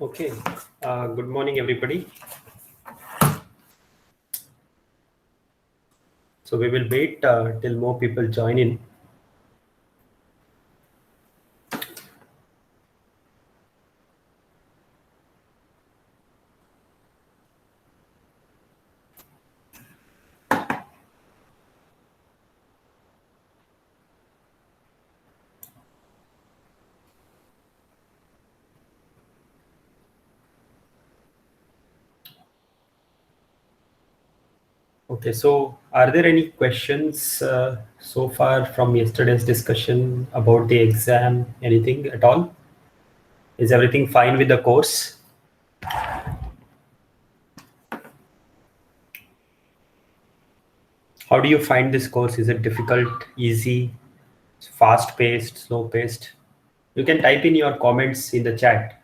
Okay. Good morning, everybody. So we will wait till more people join in. Okay. So are there any questions so far from yesterday's discussion about the exam? Anything at all? Is everything fine with the course? How do you find this course? Is it difficult, easy, fast-paced, slow-paced? You can type in your comments in the chat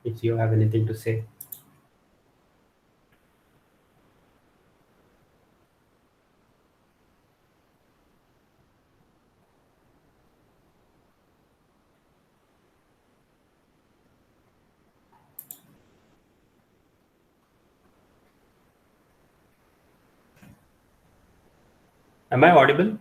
if you have anything to say. Am I audible?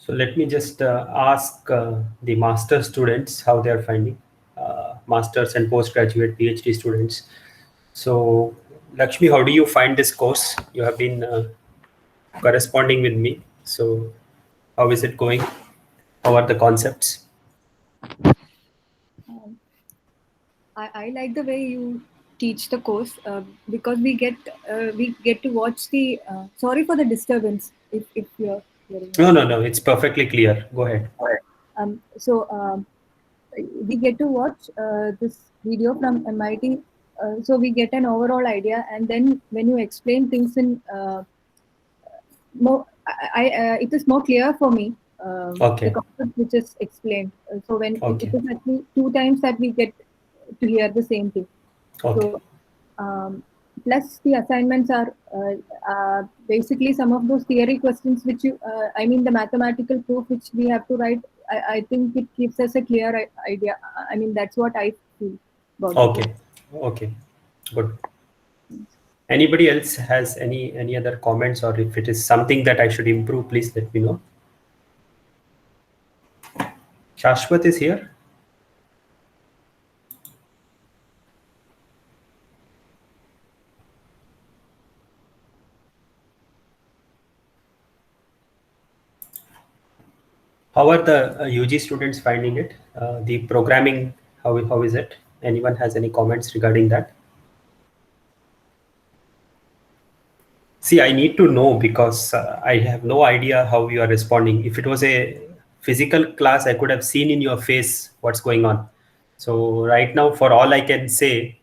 So let me just ask the master students how they are finding, masters and postgraduate PhD students. So Lakshmi, how do you find this course? You have been corresponding with me. So how is it going? How are the concepts? Um, I like the way you teach the course because we get to watch the. Sorry for the disturbance if you're hearing. No. It's perfectly clear. Go ahead. So we get to watch this video from MIT, so we get an overall idea, and then when you explain things in more, it is more clear for me. The Okay. concept which is explained. So when Okay. it is actually 2 times that we get to hear the same thing. Okay. So plus the assignments are basically some of those theory questions which the mathematical proof which we have to write. I think it gives us a clear idea. I mean, that's what I feel about it. Okay. Okay. Good. Anybody else has any other comments, or if it is something that I should improve, please let me know. Shashwat is here. How are the UG students finding it? The programming, how is it? Anyone has any comments regarding that? See, I need to know because I have no idea how you are responding. If it was a physical class, I could have seen in your face what's going on. So right now, for all I can say,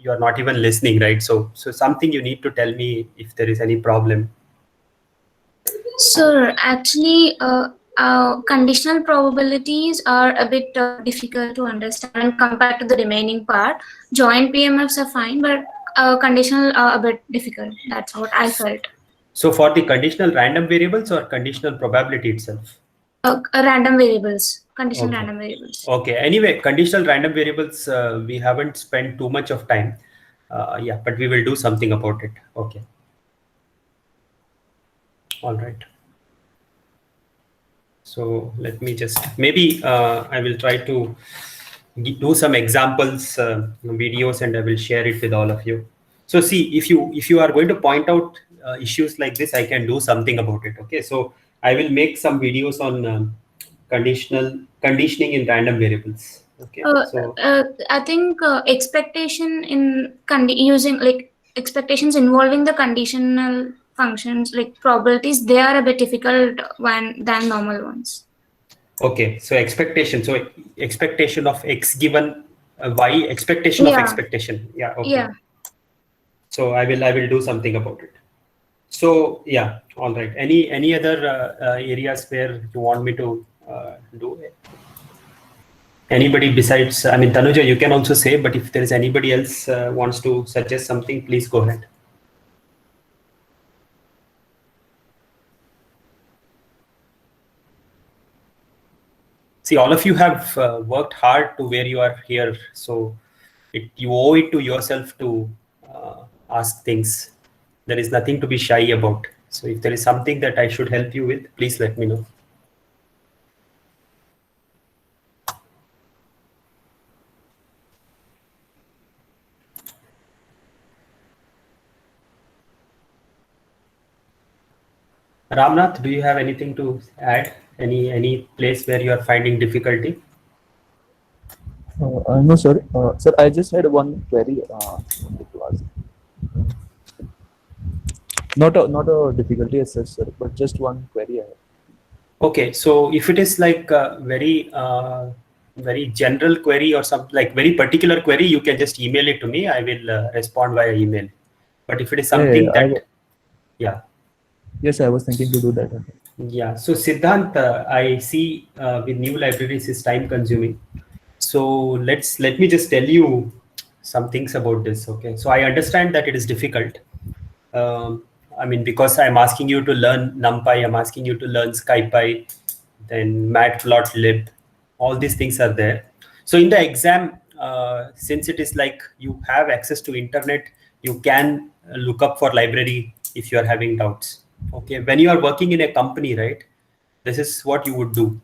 you are not even listening, right? So something you need to tell me if there is any problem. Sir, actually, conditional probabilities are a bit difficult to understand compared to the remaining part. Joint PMFs are fine, but conditional are a bit difficult. That's what I felt. So for the conditional random variables or conditional probability itself? Random variables, conditional Okay. random variables. Okay. Anyway, conditional random variables, we haven't spent too much of time. Yeah, but we will do something about it. Okay. All right. So let me just, maybe I will try to do some examples, videos, and I will share it with all of you. So see, if you are going to point out issues like this, I can do something about it. Okay. So I will make some videos on conditioning in random variables. Okay. So I think expectation in using like expectations involving the conditional functions like probabilities, they are a bit difficult than normal ones. okay, so expectation. So expectation of x given Why expectation of Yeah. expectation? Yeah. Okay. Yeah. So I will do something about it. So yeah, all right. Any other areas where you want me to do it? Anybody besides? I mean, Tanuja, you can also say. But if there is anybody else wants to suggest something, please go ahead. See, all of you have worked hard to where you are here, so you owe it to yourself to ask things. There is nothing to be shy about. So if there is something that I should help you with, please let me know. Ramnath, do you have anything to add? Any place where you are finding difficulty? No, sir. Sir, I just had one query to ask. Not a difficulty as such, sir, but just one query I have. Okay, so if it is like a very general query or some like very particular query, you can just email it to me. I will respond via email. But if it is something Yes, I was thinking to do that. Yeah. So Siddhant, I see with new libraries is time consuming. So let me just tell you some things about this. Okay. So I understand that it is difficult. I mean, because I'm asking you to learn NumPy, I'm asking you to learn SciPy, then Matplotlib, all these things are there. So in the exam, since it is like you have access to internet, you can look up for library if you are having doubts. Okay, when you are working in a company, right, this is what you would do.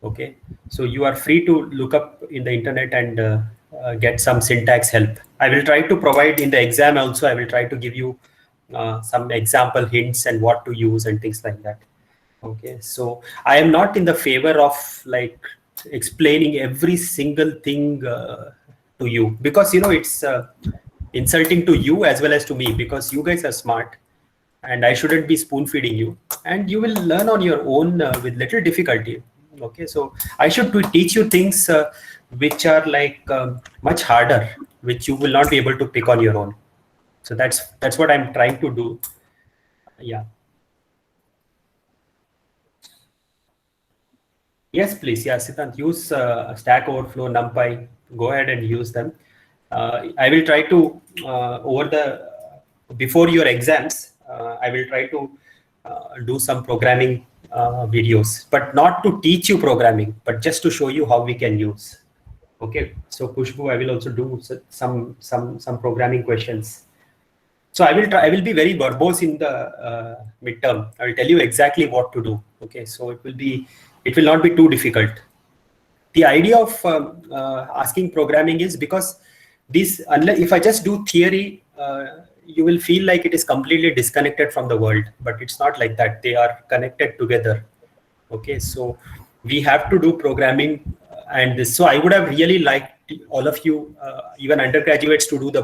Okay, so you are free to look up in the internet and get some syntax help. I will try to provide in the exam also. I will try to give you some example hints and what to use and things like that. Okay, so I am not in the favor of like explaining every single thing to you, because it's insulting to you as well as to me, because you guys are smart and I shouldn't be spoon feeding you, and you will learn on your own with little difficulty. Okay, so I should teach you things which are like much harder, which you will not be able to pick on your own. So that's what I'm trying to do. Yeah. Yes, please. Yeah, Siddhant, use Stack Overflow, NumPy. Go ahead and use them. I will try to before your exams. I will try to do some programming videos, but not to teach you programming, but just to show you how we can use. Okay. So Kushbu, I will also do some programming questions. So I will be very verbose in the midterm. I will tell you exactly what to do. Okay. So it will not be too difficult. The idea of asking programming is because unless if I just do theory, you will feel like it is completely disconnected from the world, but it's not like that. They are connected together. Okay, so we have to do programming, and so I would have really liked all of you, even undergraduates, to do the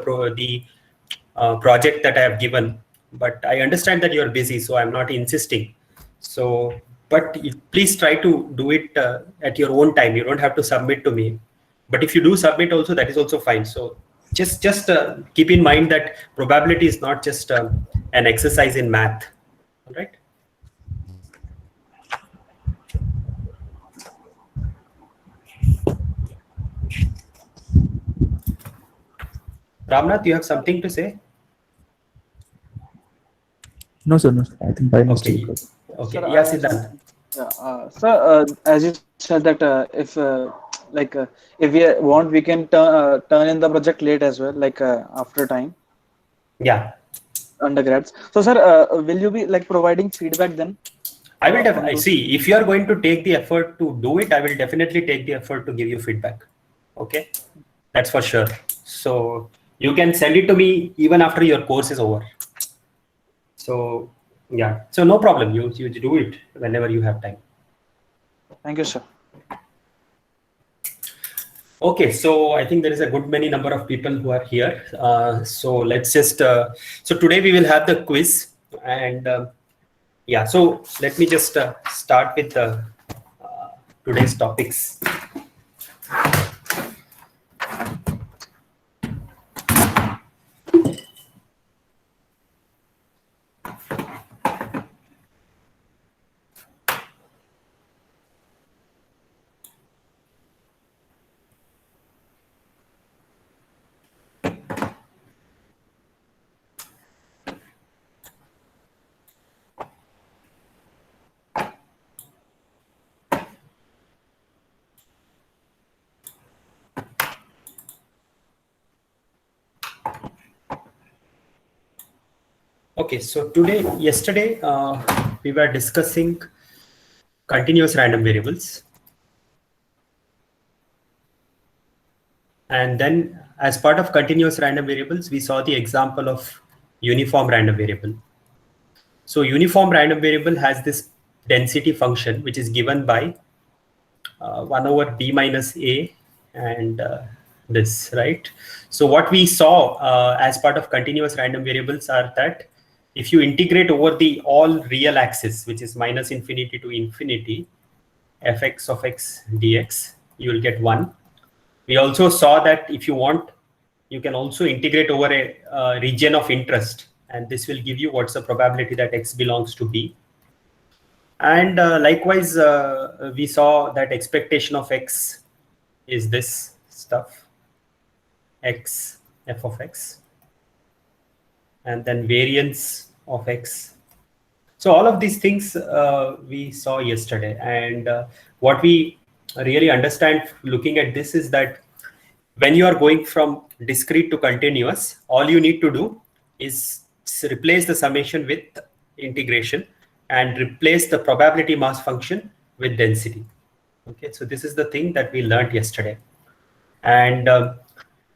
project that I have given. But I understand that you are busy, so I'm not insisting. So, but please try to do it at your own time. You don't have to submit to me. But if you do submit also, that is also fine. So just keep in mind that probability is not just an exercise in math. All right. Ramnath, you have something to say? No, sir. No, sir. I think by next week. Okay. Sir, Yeah, Siddhant. Sir, as you said that if we want, we can turn in the project late as well, like after time. Yeah. Undergrads. So, sir, will you be like providing feedback then? I will see if you are going to take the effort to do it. I will definitely take the effort to give you feedback. Okay, that's for sure. So you can send it to me even after your course is over. So yeah, so no problem. You do it whenever you have time. Thank you, sir. Okay, so I think there is a good many number of people who are here. So let's just so today we will have the quiz, and yeah, so let me just start with today's topics. Okay, so yesterday, we were discussing continuous random variables. And then as part of continuous random variables, we saw the example of uniform random variable. So uniform random variable has this density function, which is given by 1 over b minus a and this, right? So what we saw as part of continuous random variables are that if you integrate over the all real axis, which is minus infinity to infinity, fx of x dx, you will get 1. We also saw that if you want, you can also integrate over a region of interest, and this will give you what's the probability that x belongs to b. And likewise, we saw that expectation of x is this stuff, x, f of x, and then variance of x. So all of these things we saw yesterday. And what we really understand looking at this is that when you are going from discrete to continuous, all you need to do is replace the summation with integration and replace the probability mass function with density. Okay, so this is the thing that we learned yesterday. And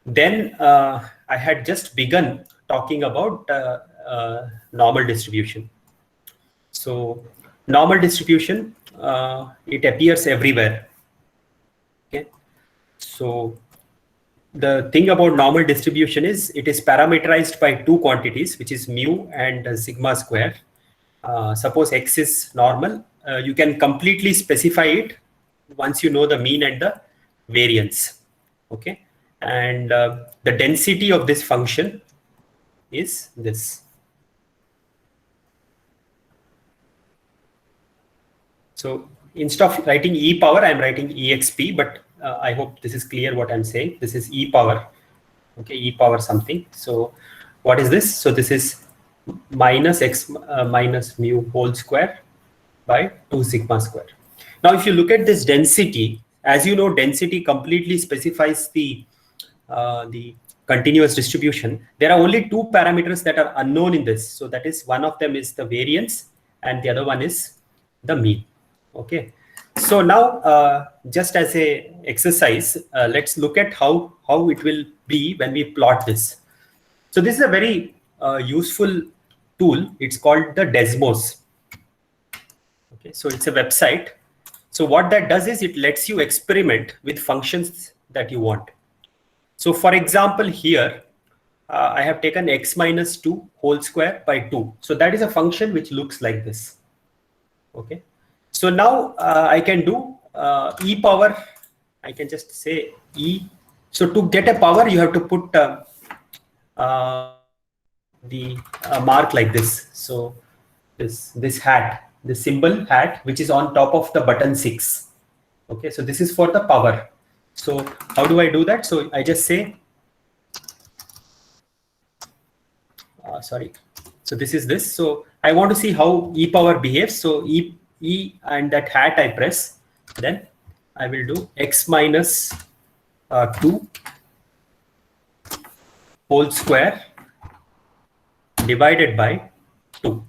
then I had just begun talking about normal distribution. So normal distribution, it appears everywhere. Okay, so the thing about normal distribution is it is parameterized by two quantities, which is mu and sigma square. Suppose x is normal, you can completely specify it once you know the mean and the variance. Okay, and the density of this function is this. So instead of writing e power, I'm writing exp, but I hope this is clear what I'm saying. This is e power, okay, e power something. So what is this? So this is minus x minus mu whole square by 2 sigma square. Now, if you look at this density, as you know, density completely specifies the continuous distribution. There are only two parameters that are unknown in this. So that is, one of them is the variance and the other one is the mean. Okay. So now, just as a exercise, let's look at how it will be when we plot this. So this is a very useful tool. It's called the Desmos. Okay, so it's a website. So what that does is it lets you experiment with functions that you want. So for example, here, I have taken x minus 2 whole square by 2. So that is a function which looks like this. Okay. So now I can do e power. I can just say e. So to get a power, you have to put the mark like this. So this hat, the symbol hat, which is on top of the button 6. Okay, so this is for the power. So how do I do that? So I just say, sorry. So this is this. So I want to see how e power behaves. So e and that hat I press, then I will do x minus 2 whole square divided by 2.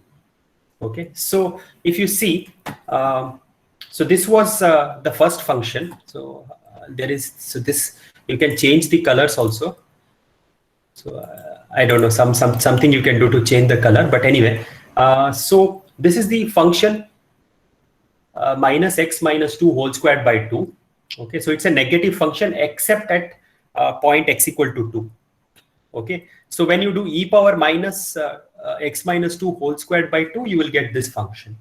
Okay, so if you see, so this was the first function. So this, you can change the colors also. So I don't know, something you can do to change the color, but anyway, so this is the function minus x minus 2 whole squared by 2. Okay, so it's a negative function except at point x equal to 2. Okay, so when you do e power minus x minus 2 whole squared by 2, you will get this function.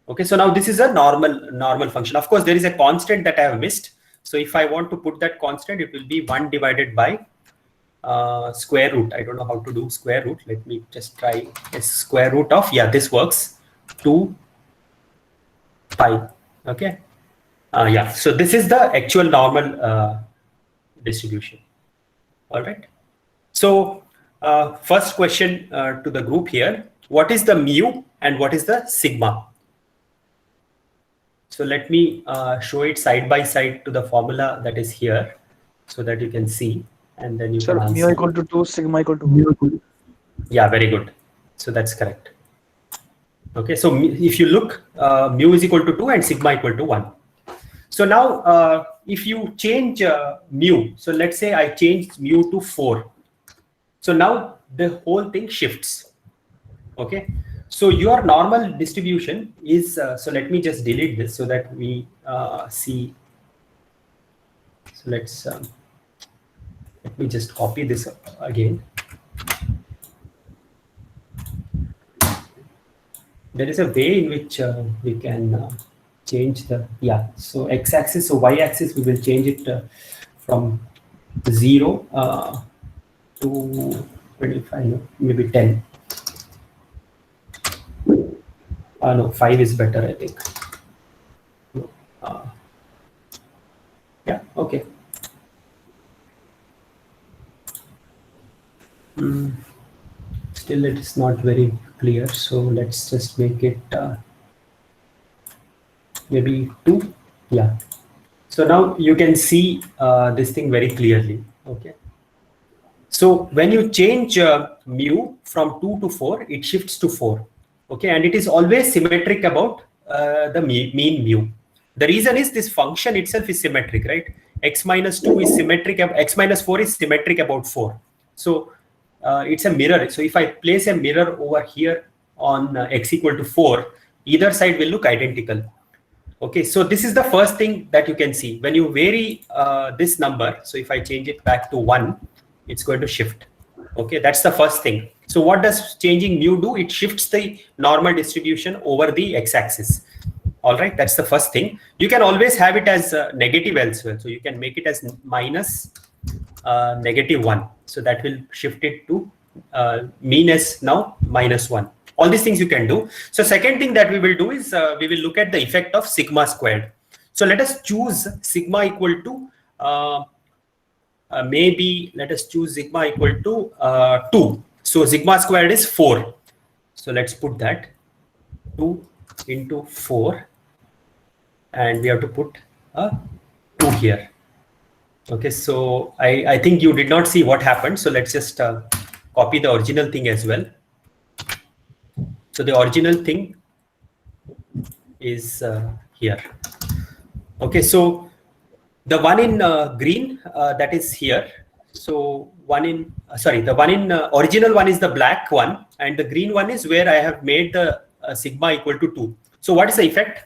Okay, so now this is a normal function. Of course, there is a constant that I have missed. So if I want to put that constant, it will be 1 divided by square root. I don't know how to do square root. Let me just try a square root of, yeah, this works, 2 pi. Okay, yeah, so this is the actual normal distribution. All right, so first question to the group here, what is the mu and what is the sigma? So let me show it side by side to the formula that is here so that you can see, and then you can answer. Mu equal to 2, sigma equal to mu. Yeah, very good. So that's correct. Okay, so if you look, mu is equal to 2 and sigma equal to 1. So now if you change mu, so let's say I change mu to 4. So now the whole thing shifts. Okay, so your normal distribution is, so let me just delete this so that we see. So let's, let me just copy this again. There is a way in which we can change the, so x-axis, so y-axis, we will change it from 0 to 25, no, maybe 10. No, 5 is better, I think. Yeah, okay. Still it is not very clear, so let's just make it maybe 2. Yeah, so now you can see this thing very clearly. Okay, so when you change mu from 2 to 4, it shifts to 4. Okay, and it is always symmetric about the mean mu. The reason is this function itself is symmetric, right? X minus 2 is symmetric, x minus 4 is symmetric about 4. So it's a mirror. So if I place a mirror over here on x equal to 4, either side will look identical. Okay, so this is the first thing that you can see. When you vary this number, so if I change it back to 1, it's going to shift. Okay, that's the first thing. So what does changing mu do? It shifts the normal distribution over the x-axis. All right, that's the first thing. You can always have it as negative elsewhere. So you can make it as minus -1. So that will shift it to mean as now -1. All these things you can do. So second thing that we will do is we will look at the effect of sigma squared. So let us choose sigma equal to maybe let us choose sigma equal to 2. So sigma squared is 4. So let's put that 2 into 4, and we have to put a 2 here. Okay, so I think you did not see what happened. So let's just copy the original thing as well. So the original thing is here. Okay, so the one in green that is here. So one in the one in original one is the black one, and the green one is where I have made the sigma equal to 2. So what is the effect?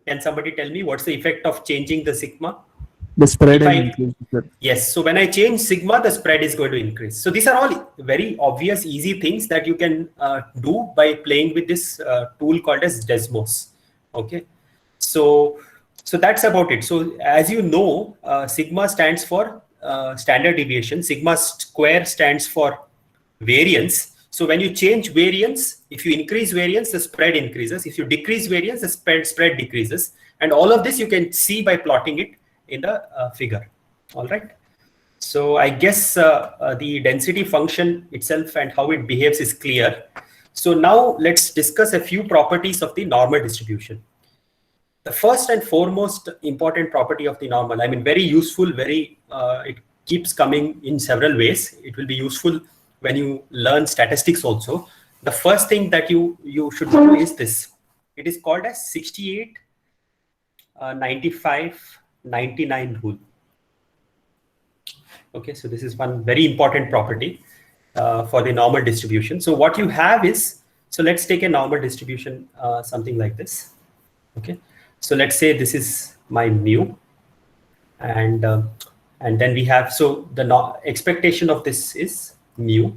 Can somebody tell me what's the effect of changing the sigma? The spread increase. Yes, so when I change sigma, the spread is going to increase. So these are all very obvious, easy things that you can do by playing with this tool called as Desmos. Okay, so that's about it. So as you know, sigma stands for standard deviation. Sigma square stands for variance. So when you change variance, if you increase variance, the spread increases. If you decrease variance, the spread decreases. And all of this you can see by plotting it in the figure. All right. So I guess the density function itself and how it behaves is clear. So now let's discuss a few properties of the normal distribution. The first and foremost important property of the normal, I mean, very useful, it keeps coming in several ways. It will be useful when you learn statistics also. The first thing that you should do is this. It is called as 68, 95, 99 rule. Okay, so this is one very important property for the normal distribution. So what you have is, so let's take a normal distribution, something like this. Okay, so let's say this is my mu, and then we have, so the expectation of this is mu,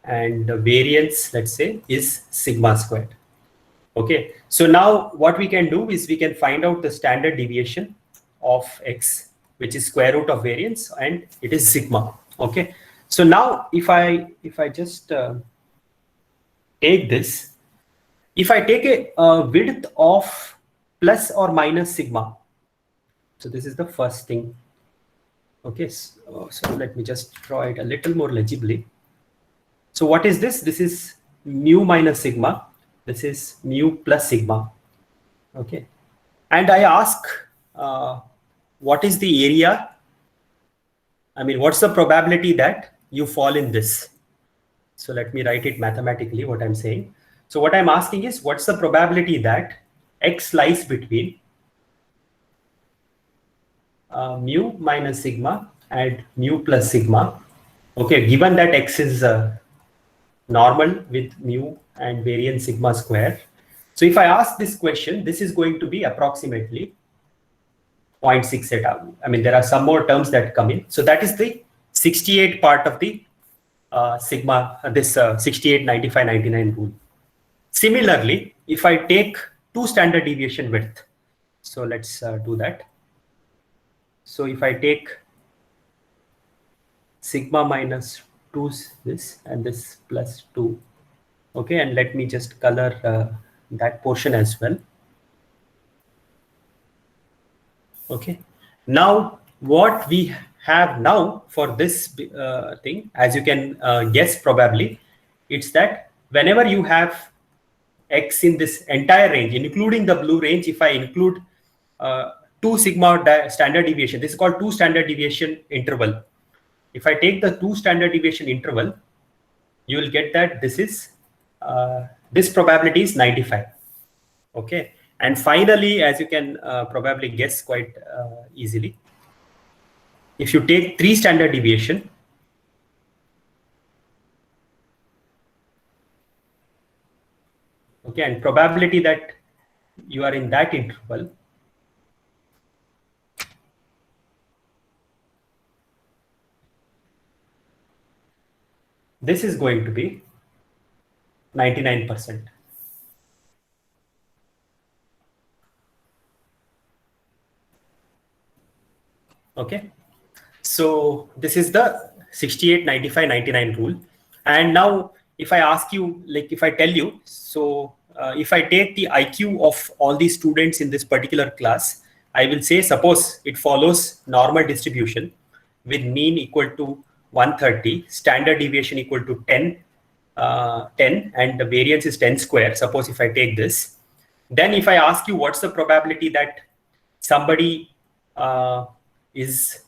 and the variance, let's say, is sigma squared. Okay, so now what we can do is we can find out the standard deviation of x, which is square root of variance, and it is sigma. Okay, so now if I just take this, if I take a width of plus or minus sigma, so this is the first thing. Okay, so let me just draw it a little more legibly. So what is this? This is mu minus sigma. This is mu plus sigma. Okay, and I ask what is the area? I mean, what's the probability that you fall in this? So let me write it mathematically, what I'm saying. So what I'm asking is, what's the probability that x lies between mu minus sigma and mu plus sigma? Okay, given that x is normal with mu and variance sigma square. So if I ask this question, this is going to be approximately 0.68. I mean, there are some more terms that come in. So that is the 68 part of the sigma, this 68, 95, 99 rule. Similarly, if I take 2 standard deviation width, so let's do that. So if I take sigma minus 2, this and this plus 2, okay, and let me just color that portion as well. Okay, now what we have now for this thing, as you can guess probably, it's that whenever you have x in this entire range, including the blue range, if I include 2 sigma standard deviation, this is called 2 standard deviation interval. If I take the 2 standard deviation interval, you will get that this is this probability is 95. Okay, and finally, as you can probably guess quite easily, if you take 3 standard deviation, okay, and probability that you are in that interval, this is going to be 99%. Okay, so this is the 68, 95, 99 rule. And now if I ask you, like if I tell you, so if I take the IQ of all the students in this particular class, I will say, suppose it follows normal distribution with mean equal to 130, standard deviation equal to 10, and the variance is 10 square. Suppose if I take this, then if I ask you what's the probability that somebody is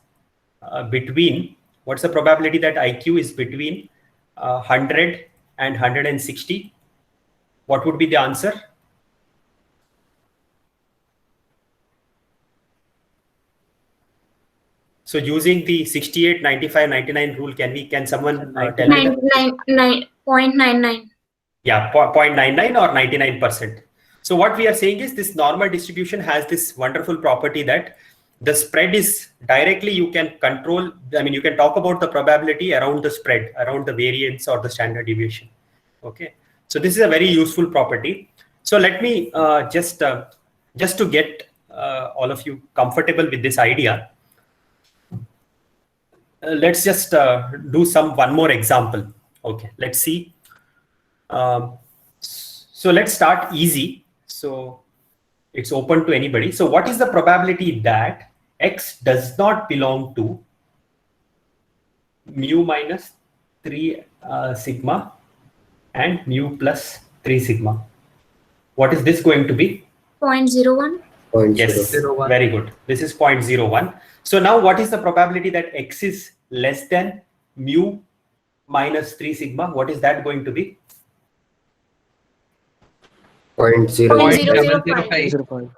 between, what's the probability that IQ is between 100 and 160, what would be the answer? So using the 68, 95, 99 rule, can someone tell me that? 0.99. Yeah, 0.99 or 99%. So what we are saying is this normal distribution has this wonderful property that the spread is directly, you can control, I mean, you can talk about the probability around the spread, around the variance or the standard deviation. Okay, so this is a very useful property. So let me just to get all of you comfortable with this idea, let's just do one more example. Okay, let's see. So let's start easy. So it's open to anybody. So what is the probability that x does not belong to mu minus 3 sigma and mu plus 3 sigma? What is this going to be? 0.01. Yes, very good. This is 0.01. So now what is the probability that x is less than mu minus 3 sigma? What is that going to be? 0.005.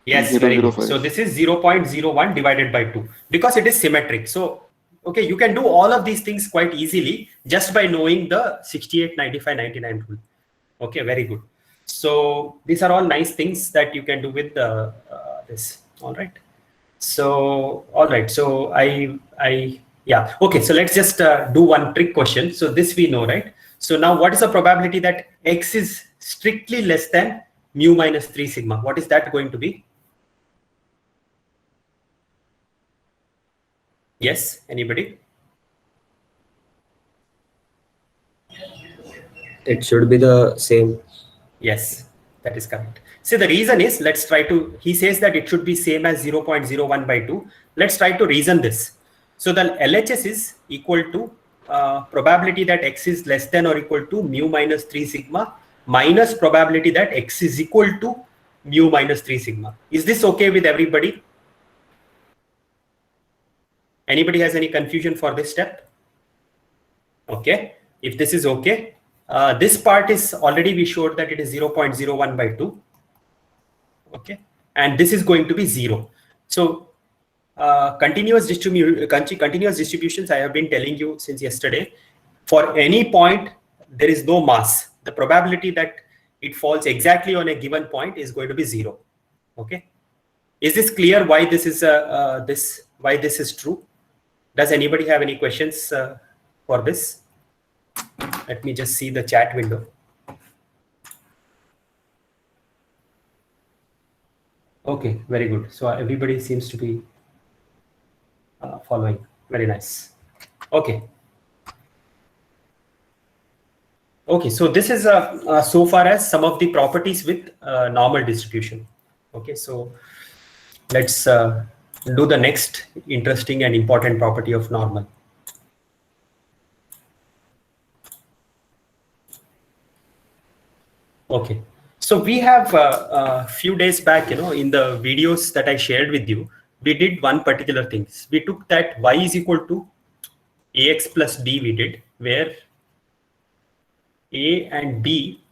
Yes, very good. So this is 0.01 divided by 2 because it is symmetric. So, okay, you can do all of these things quite easily just by knowing the 68, 95, 99 rule. Okay, very good. So these are all nice things that you can do with this. All right. So, all right. So yeah. Okay. So let's just do one trick question. So this we know, right? So now what is the probability that x is strictly less than mu minus 3 sigma? What is that going to be? Yes, anybody? It should be the same. Yes, that is correct. See, the reason is, let's try to, he says that it should be same as 0.01 by 2. Let's try to reason this. So the LHS is equal to probability that x is less than or equal to mu minus 3 sigma minus probability that x is equal to mu minus 3 sigma. Is this okay with everybody? Anybody has any confusion for this step? Okay. If this is okay, this part is already, we showed that it is 0.01 by 2. Okay, and this is going to be 0. So continuous distributions, I have been telling you since yesterday, for any point there is no mass, the probability that it falls exactly on a given point is going to be 0. Okay, is this clear why this is why this is true? Does anybody have any questions for this? Let me just see the chat window. Okay, very good. So everybody seems to be following. Very nice. Okay. Okay, so this is so far as some of the properties with normal distribution. Okay, so let's do the next interesting and important property of normal. Okay, so we have a few days back, in the videos that I shared with you, we did one particular thing. We took that y is equal to ax plus b we did, where a and b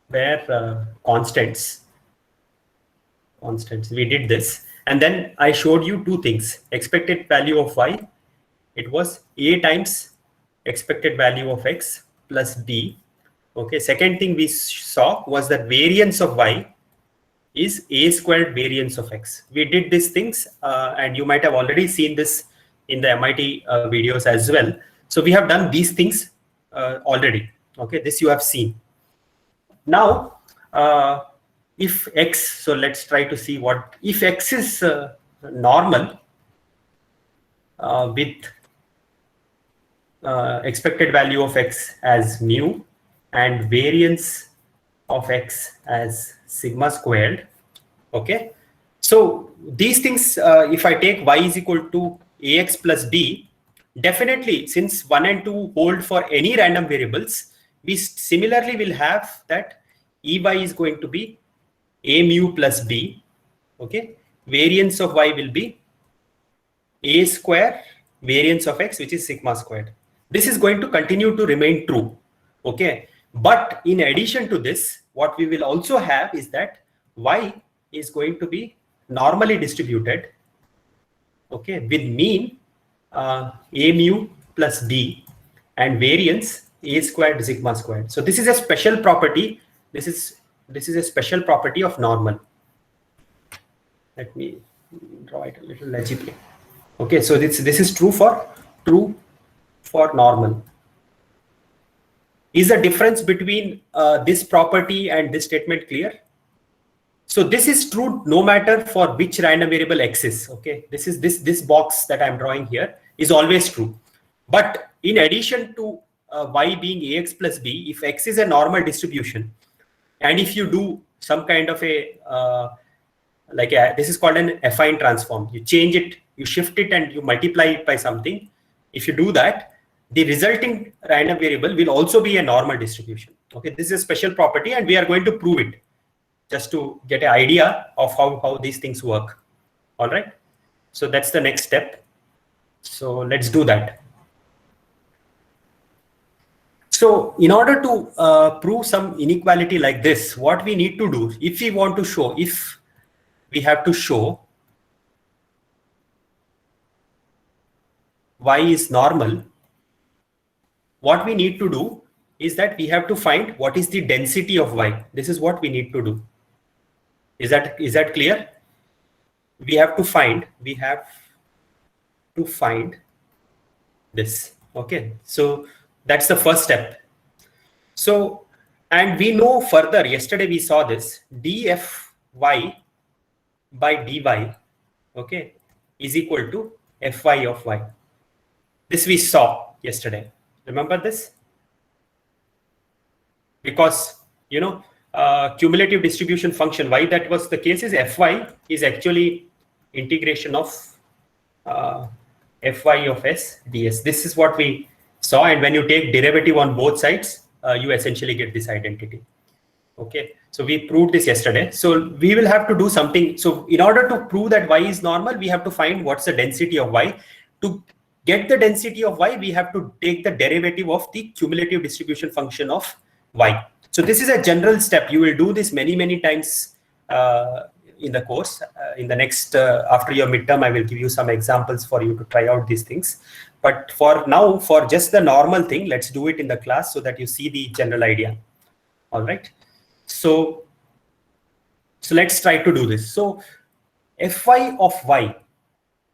were constants. We did this. And then I showed you two things. Expected value of y, it was a times expected value of x plus b. Okay, second thing we saw was that variance of y is a squared variance of x. We did these things and you might have already seen this in the MIT videos as well. So we have done these things already. Okay, this you have seen. Now, if x, so let's try to see what, if x is normal with expected value of x as mu and variance of x as sigma squared. Okay, so these things, if I take y is equal to ax plus b, definitely since 1 and 2 hold for any random variables, we similarly will have that ey is going to be a mu plus b. Okay, variance of y will be a square variance of x, which is sigma squared. This is going to continue to remain true. Okay, but in addition to this, what we will also have is that y is going to be normally distributed, okay, with mean a mu plus b and variance a squared sigma squared. So this is a special property. This is a special property of normal. Let me draw it a little legibly. Okay, so this is true for normal. Is the difference between this property and this statement clear? So this is true no matter for which random variable x is. Okay, this box that I'm drawing here is always true. But in addition to y being ax plus b, if x is a normal distribution, and if you do some kind of a this is called an affine transform. You change it, you shift it, and you multiply it by something. If you do that, the resulting random variable will also be a normal distribution. Okay, this is a special property, and we are going to prove it just to get an idea of how these things work. All right, so that's the next step. So let's do that. So in order to prove some inequality like this, what we need to do, if we want to show, if we have to show y is normal, what we need to do is that we have to find what is the density of y. This is what we need to do. Is that clear? We have to find this. Okay, so that's the first step. So, and we know further, yesterday we saw this, dfy by dy, okay, is equal to fy of y. This we saw yesterday. Remember this? Because, cumulative distribution function, why that was the case is fy is actually integration of fy of s ds. This is what we saw, and when you take derivative on both sides, you essentially get this identity. Okay, so we proved this yesterday. So we will have to do something. So in order to prove that y is normal, we have to find what's the density of y. To get the density of y, we have to take the derivative of the cumulative distribution function of y. So this is a general step. You will do this many times in the course. In the next, after your midterm, I will give you some examples for you to try out these things. But for now, for just the normal thing, let's do it in the class so that you see the general idea. All right. So let's try to do this. So Fy of y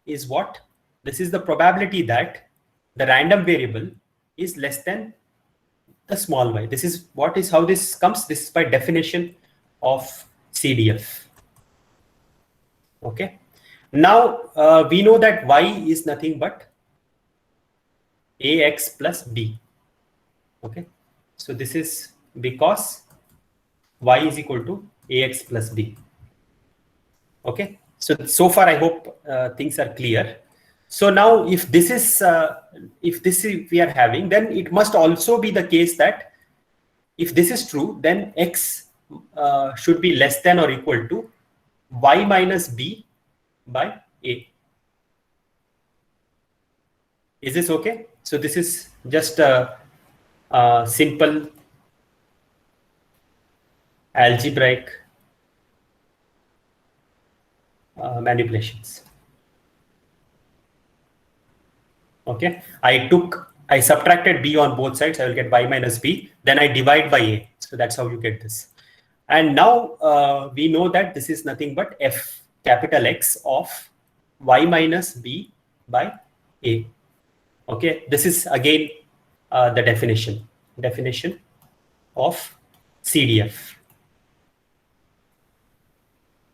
is what? This is the probability that the random variable is less than the small y. This is what is how this comes. This is by definition of CDF. Okay. Now we know that y is nothing but ax plus b. Okay. So this is because y is equal to ax plus b. Okay. So far I hope things are clear. So now if this is we are having, then it must also be the case that if this is true, then x should be less than or equal to y minus b by a. Is this okay? So this is just a simple algebraic manipulations. Okay, I subtracted b on both sides. I will get y minus b. Then I divide by a. So that's how you get this. And now we know that this is nothing but f capital X of y minus b by a. Okay, this is again the definition of CDF.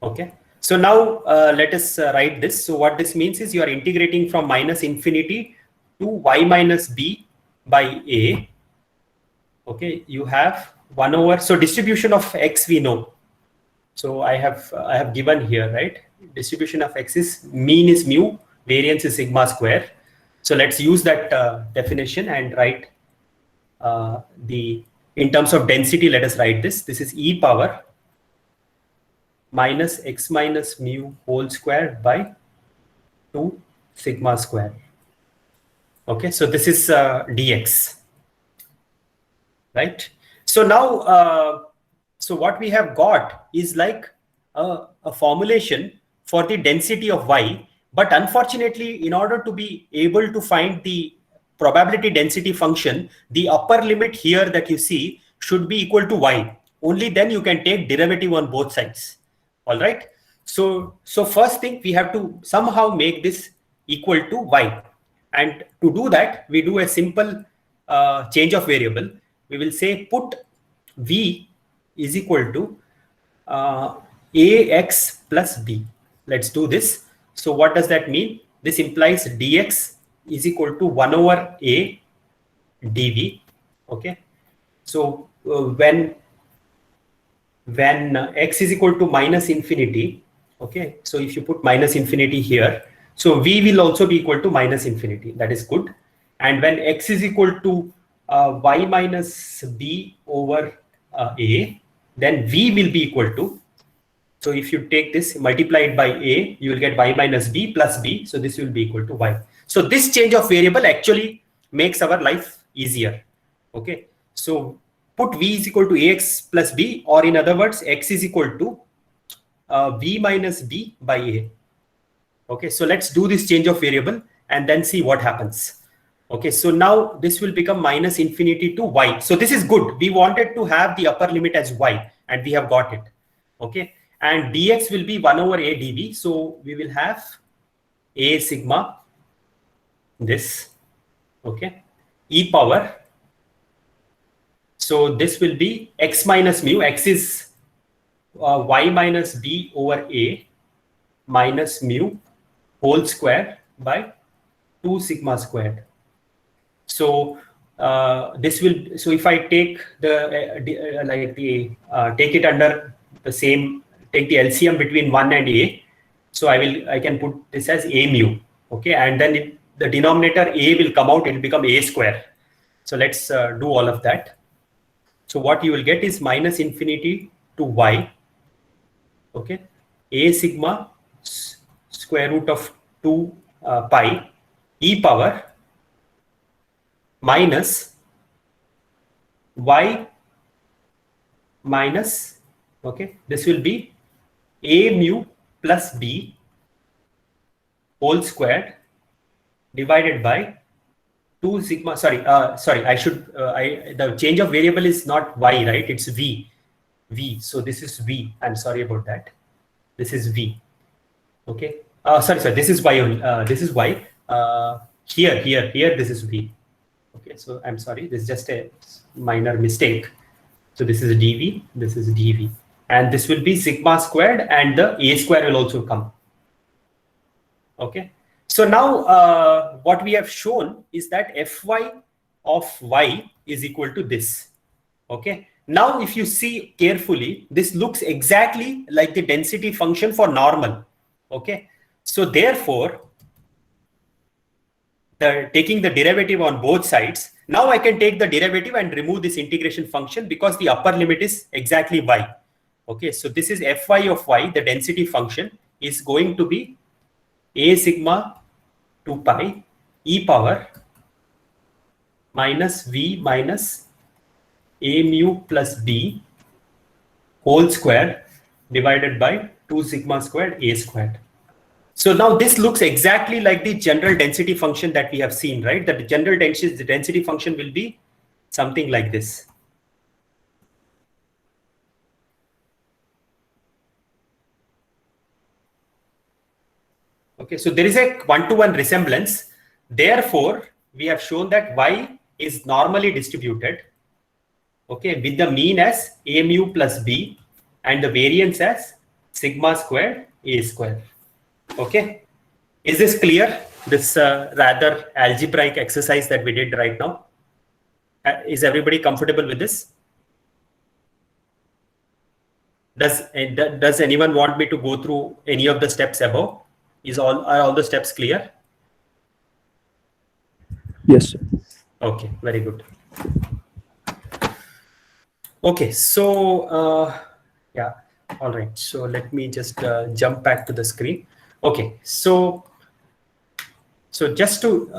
Okay, so now let us write this. So what this means is you are integrating from minus infinity to y minus b by a. Okay, you have 1 over, so distribution of x we know. So I have given here, right? Distribution of x is mean is mu, variance is sigma square. So let's use that definition and write in terms of density, let us write this. This is e power minus x minus mu whole square by 2 sigma square. Okay, so this is dx, right? So now, so what we have got is like a formulation for the density of y, but unfortunately, in order to be able to find the probability density function, the upper limit here that you see should be equal to y. Only then you can take derivative on both sides. All right. So first thing, we have to somehow make this equal to y. And to do that, we do a simple change of variable. We will say put v is equal to ax plus b. Let's do this. So what does that mean? This implies dx is equal to 1 over a dv. Okay. So when x is equal to minus infinity, okay, so if you put minus infinity here, so v will also be equal to minus infinity. That is good. And when x is equal to y minus b over a, then v will be equal to, so if you take this, multiply it by a, you will get y minus b plus b. So this will be equal to y. So this change of variable actually makes our life easier. Okay. So put v is equal to ax plus b, or in other words, x is equal to v minus b by a. Okay. So let's do this change of variable and then see what happens. Okay. So now this will become minus infinity to y. So this is good. We wanted to have the upper limit as y and we have got it. Okay. And dx will be 1 over a dv. So we will have a sigma this. Okay. E power. So this will be x minus mu. X is y minus b over a minus mu whole square by 2 sigma squared. So this will, so if I take take it under the same, take the LCM between 1 and a, so I can put this as a mu. Okay, and then the denominator a will come out, it will become a square. So let's do all of that. So what you will get is minus infinity to y. Okay, a sigma square root of 2 pi e power minus y minus, okay, this will be a mu plus b whole squared divided by 2 sigma, the change of variable is not y, right? It's v. So this is v. I'm sorry about that. This is v. Okay. Sorry, this is y only. This is y. Here, this is v. Okay. So I'm sorry. This is just a minor mistake. So this is dv. This is dv. And this will be sigma squared, and the a square will also come. Okay. So now what we have shown is that fy of y is equal to this. Okay. Now if you see carefully, this looks exactly like the density function for normal. Okay. So therefore, taking the derivative on both sides, now I can take the derivative and remove this integration function because the upper limit is exactly y. Okay. So this is fy of y, the density function is going to be a sigma 2 pi e power minus v minus a mu plus b whole square divided by 2 sigma squared a squared. So now this looks exactly like the general density function that we have seen, right? That the general density function will be something like this. Okay, so there is a one-to-one resemblance. Therefore, we have shown that y is normally distributed, okay, with the mean as a mu plus b and the variance as sigma squared a square. Okay, is this clear? This rather algebraic exercise that we did right now. Is everybody comfortable with this? Does anyone want me to go through any of the steps above? Are all the steps clear? Yes, sir. Okay, very good. Okay, so yeah, all right. So let me just jump back to the screen. Okay, so just to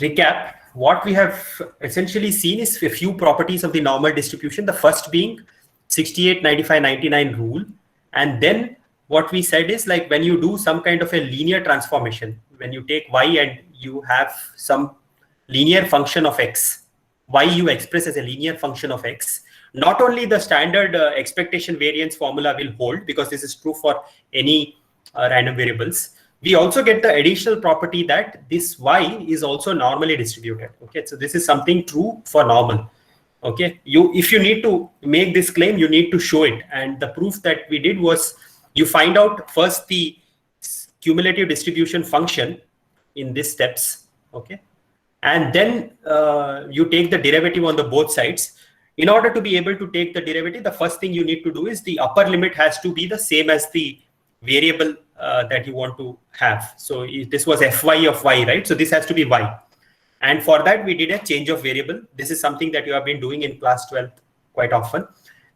recap, what we have essentially seen is a few properties of the normal distribution. The first being 68, 95, 99 rule, and then what we said is like when you do some kind of a linear transformation, when you take y and you have some linear function of x, y you express as a linear function of x, not only the standard expectation variance formula will hold, because this is true for any random variables, we also get the additional property that this y is also normally distributed. Okay, so this is something true for normal. Okay, if you need to make this claim, you need to show it, and the proof that we did was you find out first the cumulative distribution function in these steps. Okay, and then you take the derivative on the both sides. In order to be able to take the derivative, the first thing you need to do is the upper limit has to be the same as the variable that you want to have. So this was fy of y, right? So this has to be y. And for that, we did a change of variable. This is something that you have been doing in class 12 quite often.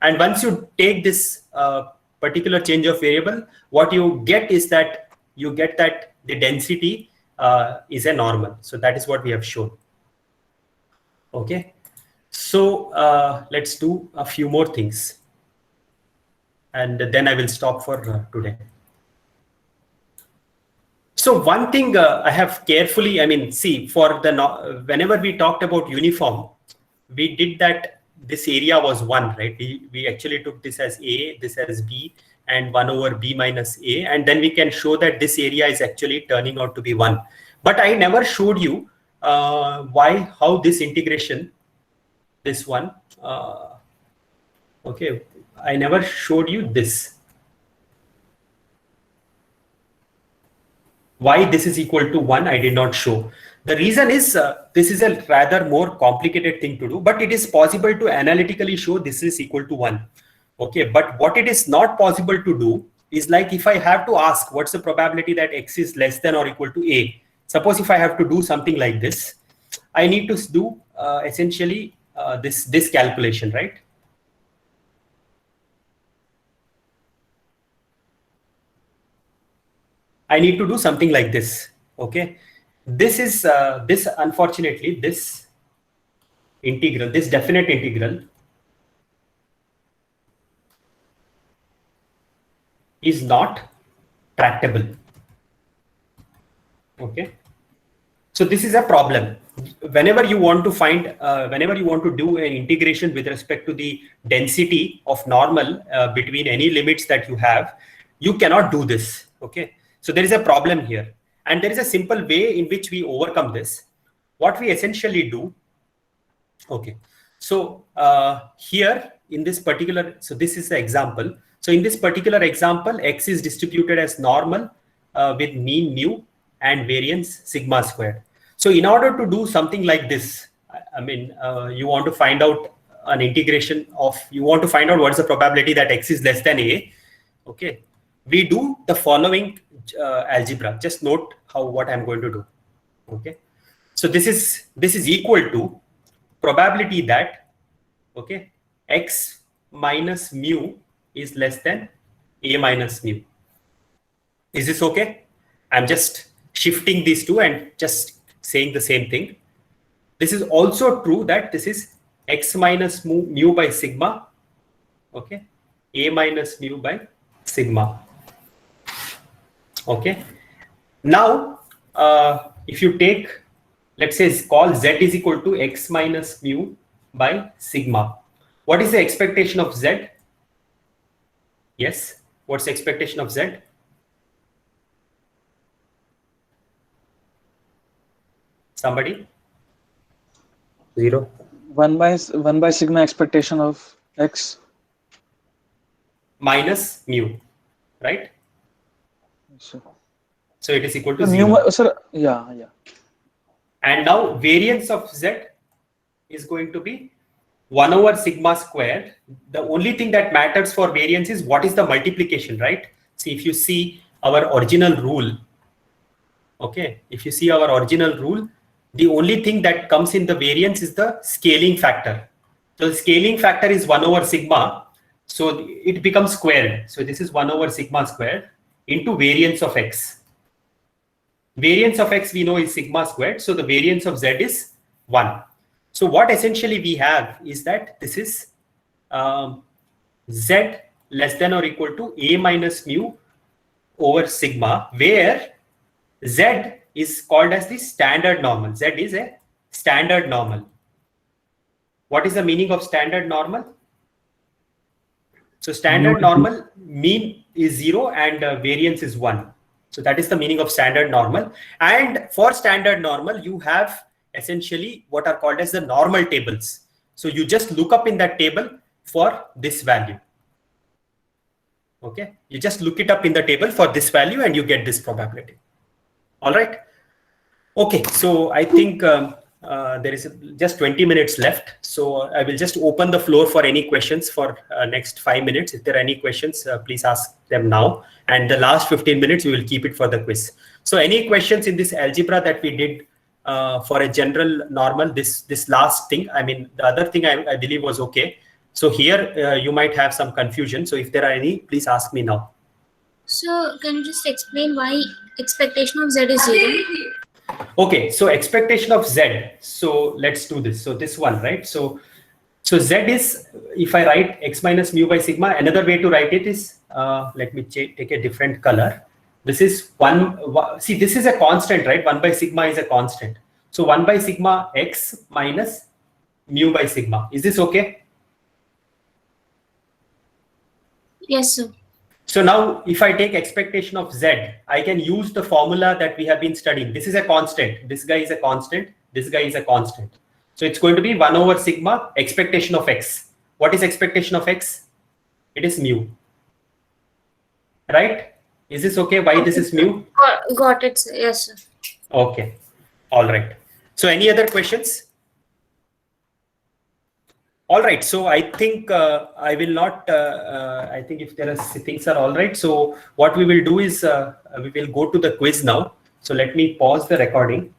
And once you take this particular change of variable, what you get is that you get that the density is a normal. So that is what we have shown. Okay. So let's do a few more things. And then I will stop for today. So one thing I have carefully, I mean, see, for the whenever we talked about uniform, we did that this area was 1, right? We actually took this as A, this as B, and 1 over B minus A. And then we can show that this area is actually turning out to be 1. But I never showed you how this integration, this one, okay, I never showed you this. Why this is equal to 1, I did not show. The reason is this is a rather more complicated thing to do, but it is possible to analytically show this is equal to 1. Okay, but what it is not possible to do is like if I have to ask what's the probability that x is less than or equal to a. Suppose if I have to do something like this, I need to do essentially this calculation, right? I need to do something like this. Okay, this is this unfortunately this integral, this definite integral is not tractable. Okay, so this is a problem. Whenever you want to find, whenever you want to do an integration with respect to the density of normal between any limits that you have, you cannot do this. Okay, so there is a problem here, and there is a simple way in which we overcome this. What we essentially do, okay, so here in this particular, so this is the example. So in this particular example, X is distributed as normal with mean mu and variance sigma squared. So in order to do something like this, I mean, you want to find out an integration of, you want to find out what is the probability that X is less than A. Okay, we do the following algebra. Just note what I'm going to do. Okay, so this is equal to probability that, okay, X minus mu is less than A minus mu. Is this okay? I'm just shifting these two and just saying the same thing. This is also true that this is X minus mu by sigma, okay, A minus mu by sigma. Okay, now if you take, let's say, call Z is equal to X minus mu by sigma. What is the expectation of Z? Yes, what's the expectation of Z? Somebody? 0. 1 by sigma expectation of X Minus mu, right? so it is equal to mu, 0. sir, yeah. And now variance of Z is going to be 1 over sigma squared. The only thing that matters for variance is what is the multiplication, right? See, if you see our original rule, okay, if you see our original rule, the only thing that comes in the variance is the scaling factor. So the scaling factor is 1 over sigma. So it becomes squared. So this is 1 over sigma squared into variance of X. Variance of X we know is sigma squared. So the variance of Z is 1. So what essentially we have is that this is Z less than or equal to A minus mu over sigma, where Z is called as the standard normal. Z is a standard normal. What is the meaning of standard normal? So standard normal, mean is 0 and variance is 1. So that is the meaning of standard normal. And for standard normal, you have essentially what are called as the normal tables. So you just look up in that table for this value. Okay, you just look it up in the table for this value and you get this probability. All right. Okay, so I think there is just 20 minutes left. So I will just open the floor for any questions for next 5 minutes. If there are any questions, please ask them now. And the last 15 minutes, we will keep it for the quiz. So any questions in this algebra that we did for a general normal, this last thing, I mean, the other thing I believe was okay. So here you might have some confusion. So if there are any, please ask me now. So can you just explain why expectation of Z is 0? Okay, so expectation of Z. So let's do this. So this one, right? So Z is, if I write X minus mu by sigma, another way to write it is, let me take a different color. This is see, this is a constant, right? 1 by sigma is a constant. So 1 by sigma X minus mu by sigma. Is this okay? Yes, sir. So now if I take expectation of Z, I can use the formula that we have been studying. This is a constant. This guy is a constant. This guy is a constant. So it's going to be 1 over sigma expectation of X. What is expectation of X? It is mu. Right? Is this okay? Why this is mu? Got it, sir. Yes, sir. Okay. All right. So any other questions? All right. So I think I will not, I think if there are things are all right. So what we will do is we will go to the quiz now. So let me pause the recording.